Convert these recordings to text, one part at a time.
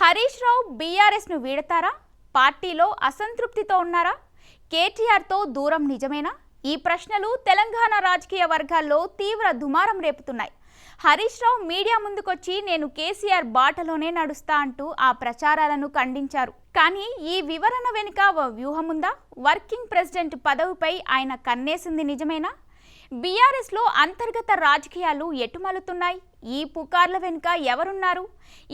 హరీష్ రావు బీఆర్ఎస్ను వీడతారా? పార్టీలో అసంతృప్తితో ఉన్నారా? కేటీఆర్తో దూరం నిజమేనా? ఈ ప్రశ్నలు తెలంగాణ రాజకీయ వర్గాల్లో తీవ్ర దుమారం రేపుతున్నాయి. హరీష్ రావు మీడియా ముందుకొచ్చి నేను కేసీఆర్ బాటలోనే నడుస్తా అంటూ ఆ ప్రచారాలను ఖండించారు. కానీ ఈ వివరణ వెనుక ఓ వ్యూహముందా? వర్కింగ్ ప్రెసిడెంట్ పదవిపై ఆయన కన్నేసింది నిజమేనా? బీఆర్ఎస్లో అంతర్గత రాజకీయాలు ఎటుమలుతున్నాయి? ఈ పుకార్ల వెనుక ఎవరున్నారు?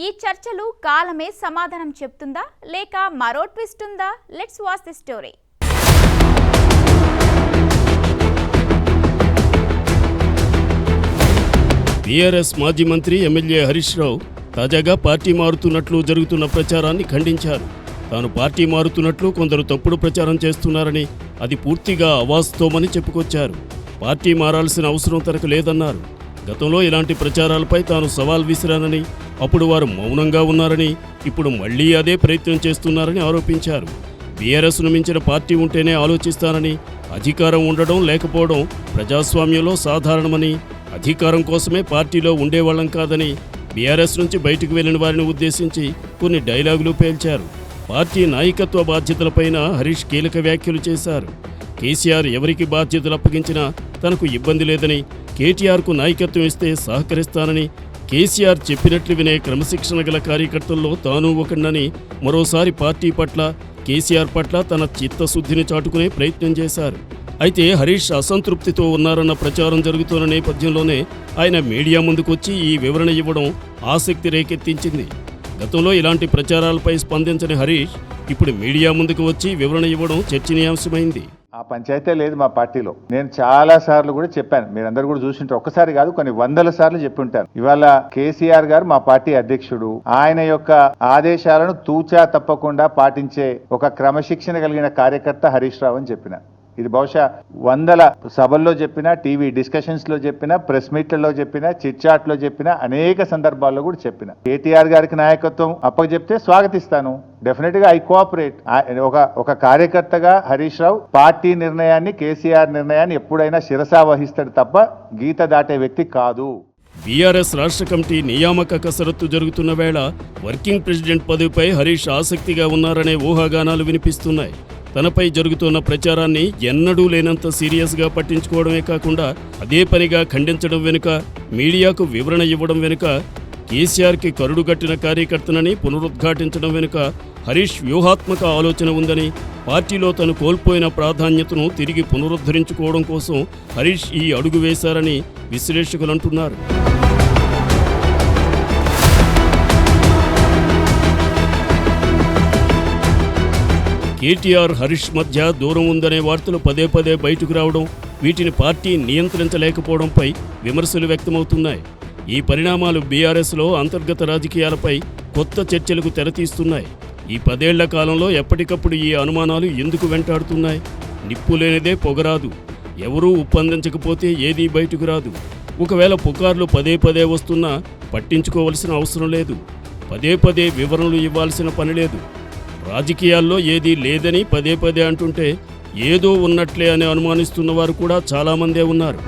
ఈ చర్చలు కాలమే సమాధానం చెప్తుందా లేక మరో ట్విస్ట్ ఉందా? Let's watch the story. BRS మాజీ మంత్రి ఎమ్మెల్యే హరీష్ రావు తాజాగా పార్టీ మారుతున్నట్లు జరుగుతున్న ప్రచారాన్ని ఖండించారు. తాను పార్టీ మారుతున్నట్లు కొందరు తప్పుడు ప్రచారం చేస్తున్నారని, అది పూర్తిగా అవాస్తవమని చెప్పుకొచ్చారు. పార్టీ మారాల్సిన అవసరం తనకు లేదన్నారు. గతంలో ఇలాంటి ప్రచారాలపై తాను సవాల్ విసిరానని, అప్పుడు వారు మౌనంగా ఉన్నారని, ఇప్పుడు మళ్లీ అదే ప్రయత్నం చేస్తున్నారని ఆరోపించారు. బీఆర్ఎస్ను మించిన పార్టీ ఉంటేనే ఆలోచిస్తానని, అధికారం ఉండడం లేకపోవడం ప్రజాస్వామ్యంలో సాధారణమని, అధికారం కోసమే పార్టీలో ఉండేవాళ్లం కాదని బీఆర్ఎస్ నుంచి బయటకు వెళ్లిన వారిని ఉద్దేశించి కొన్ని డైలాగులు పేల్చారు. పార్టీ నాయకత్వ బాధ్యతలపైన హరీష్ కీలక వ్యాఖ్యలు చేశారు. కేసీఆర్ ఎవరికి బాధ్యతలు అప్పగించినా తనకు ఇబ్బంది లేదని, కేటీఆర్కు నాయకత్వం ఇస్తే సహకరిస్తానని, కేసీఆర్ చెప్పినట్లు వినే క్రమశిక్షణ గల కార్యకర్తల్లో తాను ఒకడినని, మరోసారి పార్టీ పట్ల, కేసీఆర్ పట్ల తన చిత్తశుద్ధిని చాటుకునే ప్రయత్నం చేశారు. అయితే హరీష్ అసంతృప్తితో ఉన్నారన్న ప్రచారం జరుగుతున్న నేపథ్యంలోనే ఆయన మీడియా ముందుకొచ్చి ఈ వివరణ ఇవ్వడం ఆసక్తి రేకెత్తించింది. గతంలో ఇలాంటి ప్రచారాలపై స్పందించని హరీష్ ఇప్పుడు మీడియా ముందుకు వచ్చి వివరణ ఇవ్వడం చర్చనీయాంశమైంది. ఆ పంచాయతీ లేదు మా పార్టీలో. నేను చాలా సార్లు కూడా చెప్పాను, మీరందరూ కూడా చూసింటారు. ఒక్కసారి కాదు, కొన్ని వందల సార్లు చెప్పుంటాను. ఇవాళ కేసీఆర్ గారు మా పార్టీ అధ్యక్షుడు. ఆయన యొక్క ఆదేశాలను తూచా తప్పకుండా పాటించే ఒక క్రమశిక్షణ కలిగిన కార్యకర్త హరీష్ రావు అని చెప్పిన. ఇది బహుశా వందల సభల్లో చెప్పినా, టీవీ డిస్కషన్స్ లో చెప్పినా, ప్రెస్ మీట్లలో చెప్పినా, చిట్ చాట్ లో చెప్పినా, అనేక సందర్భాల్లో కూడా చెప్పిన. కేటీఆర్ గారికి నాయకత్వం అప్పచెప్తే స్వాగతిస్తాను, డెఫినెట్ గా ఐ కోఆపరేట్. ఒక కార్యకర్తగా హరీష్ రావు పార్టీ నిర్ణయాన్ని, కేసీఆర్ నిర్ణయాన్ని ఎప్పుడైనా శిరసా వహిస్తాడు తప్ప గీత దాటే వ్యక్తి కాదు. బీఆర్ఎస్ రాష్ట్ర కమిటీ నియామక కసరత్తు జరుగుతున్న వేళ వర్కింగ్ ప్రెసిడెంట్ పదవిపై హరీష్ ఆసక్తిగా ఉన్నారనే ఊహాగానాలు వినిపిస్తున్నాయి. తనపై జరుగుతున్న ప్రచారాన్ని ఎన్నడూ లేనంత సీరియస్గా పట్టించుకోవడమే కాకుండా అదే పనిగా ఖండించడం వెనుక, మీడియాకు వివరణ ఇవ్వడం వెనుక, కేసీఆర్కి కరుడుగట్టిన కార్యకర్తనని పునరుద్ఘాటించడం వెనుక హరీష్ వ్యూహాత్మక ఆలోచన ఉందని, పార్టీలో తను కోల్పోయిన ప్రాధాన్యతను తిరిగి పునరుద్ధరించుకోవడం కోసం హరీష్ ఈ అడుగు వేశారని విశ్లేషకులు అంటున్నారు. కేటీఆర్ హరీష్ మధ్య దూరం ఉందనే వార్తలు పదే పదే బయటకు రావడం, వీటిని పార్టీ నియంత్రించలేకపోవడంపై విమర్శలు వ్యక్తమవుతున్నాయి. ఈ పరిణామాలు బీఆర్ఎస్లో అంతర్గత రాజకీయాలపై కొత్త చర్చలకు తెరతీస్తున్నాయి. ఈ 10 ఏళ్ల కాలంలో ఎప్పటికప్పుడు ఈ అనుమానాలు ఎందుకు వెంటాడుతున్నాయి? నిప్పు లేనిదే పొగరాదు, ఎవరూ ఉప్పందించకపోతే ఏదీ బయటకు రాదు. ఒకవేళ పుకార్లు పదే పదే వస్తున్నా పట్టించుకోవలసిన అవసరం లేదు, పదే పదే వివరణలు ఇవ్వాల్సిన పని లేదు. రాజకీయాల్లో ఏదీ లేదని పదే పదే అంటుంటే ఏదో ఉన్నట్లే అని అనుమానిస్తున్న వారు కూడా చాలామందే ఉన్నారు.